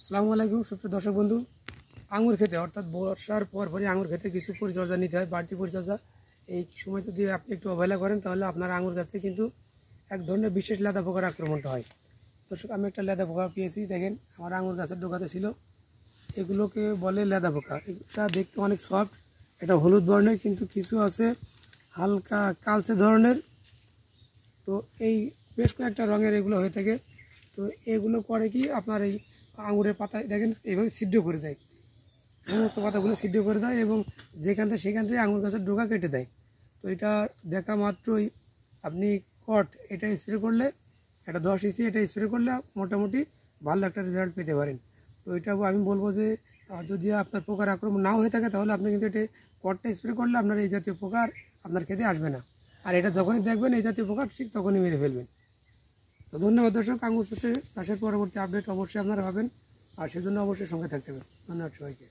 আসসালামু আলাইকুম সুপ্রিয় দর্শক বন্ধু। আঙুর খেতে অর্থাৎ বর্ষার পরপরই আঙুর খেতে কিছু পরিচর্যা নিতে হয়, বাড়তি পরিচর্যা। এই সময় যদি আপনি একটু অবহেলা করেন তাহলে আপনার আঙুর গাছে কিন্তু এক ধরনের বিশেষ লেদা পোকার আক্রমণটা হয়। দর্শক, আমি একটা লেদা পোকা পেয়েছি, দেখেন আমার আঙুর গাছের ডোকাতে ছিল। এগুলোকে বলে লেদা পোকা। এটা দেখতে অনেক সফট, এটা হলুদ বর্ণের, কিন্তু কিছু আছে হালকা কালচে ধরনের। তো এই বেশ কয়েকটা রঙের এগুলো হয়ে থাকে। তো এগুলো করে কি, আপনার এই আঙুরের পাতায় দেখেন এইভাবে ছিদ্র করে দেয়, সমস্ত পাতাগুলো ছিদ্র করে দেয় এবং যেখান থেকে সেখান থেকে আঙুর গাছের ডোকা কেটে দেয়। তো এটা দেখা মাত্রই আপনি এটা স্প্রে করলে, এটা 10 ইসি এটা স্প্রে করলে মোটামুটি ভালো একটা রেজাল্ট পেতে পারেন। তো এটা আমি বলবো যে যদি আপনার পোকার আক্রমণ নাও হয়ে থাকে তাহলে আপনি কিন্তু এটা কটটা স্প্রে করলে আপনার এই জাতীয় পোকা আপনার খেতে আসবে না। আর এটা যখনই দেখবেন এই জাতীয় পোকা, ঠিক তখনই মেরে ফেলবেন। তো ধন্যবাদ দর্শক, আঙুর চাষের পরবর্তী আপডেট অবশ্যই আপনারা পাবেন, আর সেজন্য অবশ্যই সঙ্গে থাকতে হবে। ধন্যবাদ সবাইকে।